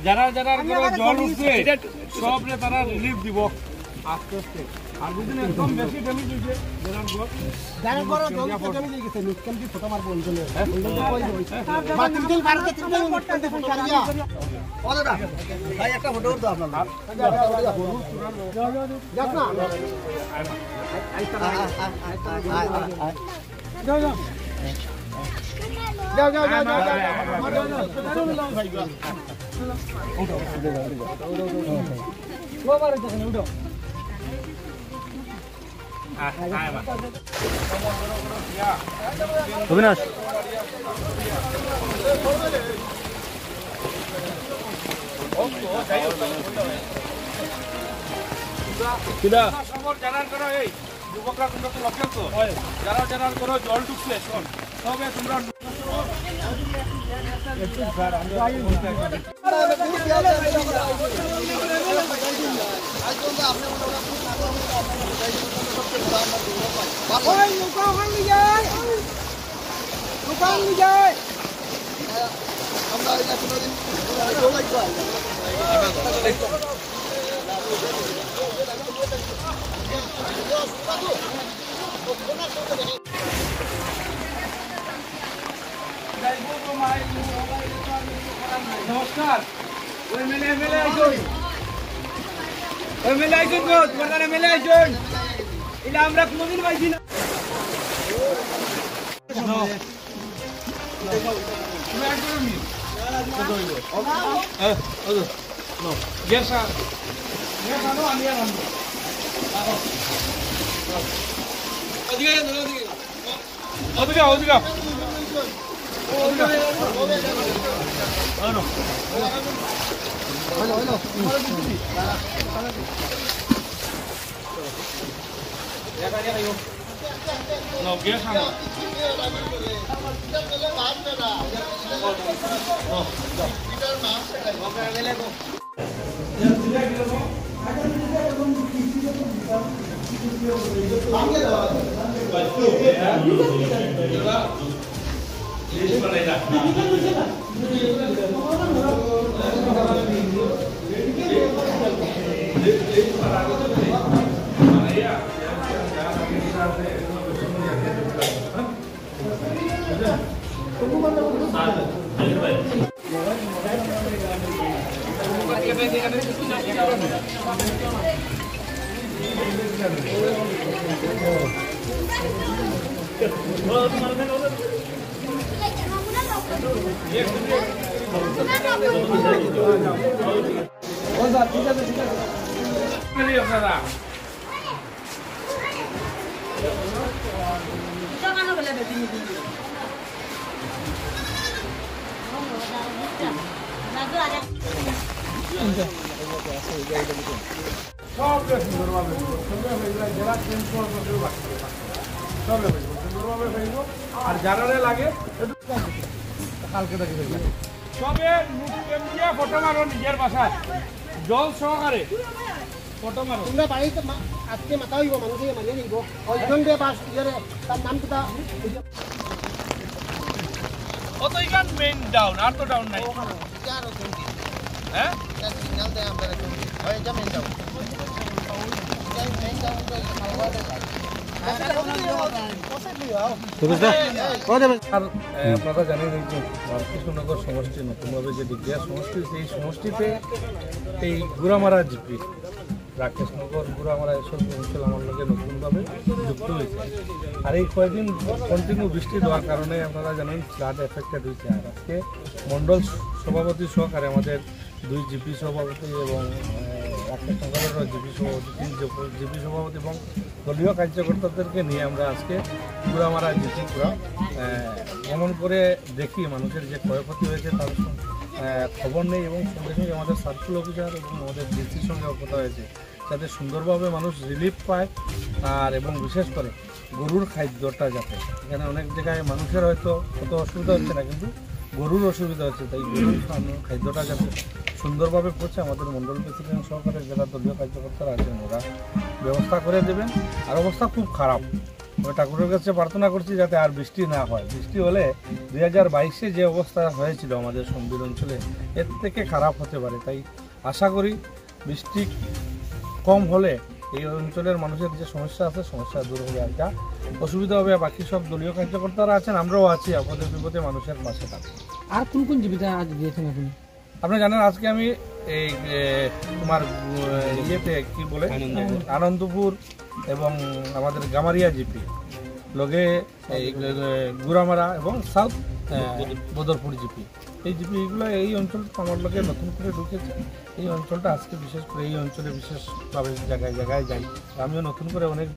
যারা যারা জল উঠছে সব তারা রিলিফ দিব আস্তে আস্তে। আর বুঝলেন একদম বেশি ড্যামেজ হয়েছে অবিনাশ জানার করো এই যুবকরা তোমরা তো লক্ষ্য তো যারা জানার করো জল ঢুকছে তবে তোমরা নমস্কার এমএলএ আইছুন তোমার এমএলএ আইছুন এটা আমরা কোনদিন পাইছি না। আর যারা লাগে কালকে সবে ফটো মারো নিজের বাসায় জল সহকারে ফটো মারো। তোমরা বাড়িতে আজকে মাথা হইব মানুষকে মারিয়ে নিব ওইজন দিয়ে বাস তার নাম কিটা অত ইকান মেইন ডাউন আর তো ডাউন নাই হ্যাঁ সিগন্যাল দেয় আমরা হয় যা মেইন ডাউন আপনারা জানেন কৃষ্ণনগর সমষ্টি নতুনভাবে যে ডিগ্রিয়া সমষ্টি এই সমষ্টিতে এই গুড়ামারা জিপি রাকেশনগর গুড়ামারা এসব অঞ্চল আমার লগে নতুনভাবে যুক্ত হয়েছে। আর এই কয়েকদিন কন্টিনিউ বৃষ্টি দেওয়ার কারণে আপনারা জানেন ফ্লাড এফেক্টেড হয়েছে। আর আজকে মণ্ডল সভাপতি সহকারে আমাদের দুই জিপি সভাপতি এবং রাকেশনগরের জিপি সভাপতি এবং দলীয় কার্যকর্তাদেরকে নিয়ে আমরা আজকে গুড়ামারা জিপি পুরা ভ্রমণ করে দেখি মানুষের যে ক্ষয়ক্ষতি হয়েছে তার খবর নেই এবং সঙ্গে সঙ্গে আমাদের সার্কেল অফিসার এবং আমাদের ডিসির সঙ্গে কথা হয়েছে যাতে সুন্দরভাবে মানুষ রিলিফ পায়। আর এবং বিশেষ করে গরুর খাদ্যটা যাতে এখানে অনেক জায়গায় মানুষের হয়তো কত অসুবিধা হচ্ছে না কিন্তু গরুর অসুবিধা হচ্ছে, তাই গরুর খাদ্যটা যাতে সুন্দরভাবে পৌঁছে আমাদের মণ্ডল প্রেসিডেন্ট সহকারে যারা দলীয় কার্যকর্তারা আছেন ওরা ব্যবস্থা করে দেবেন। আর অবস্থা খুব খারাপ, আমি ঠাকুরের কাছে প্রার্থনা করছি যাতে আর বৃষ্টি না হয়। বৃষ্টি হলে 2022-এ যে অবস্থা হয়েছিল আমাদের সমবিল অঞ্চলে এর থেকে খারাপ হতে পারে। তাই আশা করি বৃষ্টি কম হলে এই অঞ্চলের মানুষের যে সমস্যা আছে সমস্যা দূর হবে। আর যা অসুবিধা হবে বাকি সব দলীয় কার্যকর্তারা আছেন, আমরাও আছি, আপদে বিপদে মানুষের পাশে থাকবো। আর কোন কোন জীবিকা আজ দিয়েছেন আপনি? আপনি জানেন আজকে আমি এই তোমার ইয়েতে কি বলে আনন্দপুর এবং আমাদের গামারিয়া জিপি লগে এই গুড়ামারা এবং সাউথ বদরপুর জিপি, এই জিপিগুলো এই অঞ্চলটা আমার লোকে নতুন করে ঢুকেছে। এই অঞ্চলটা আজকে বিশেষ করে এই অঞ্চলে বিশেষভাবে জায়গায় জায়গায় যাই, আমিও নতুন করে অনেক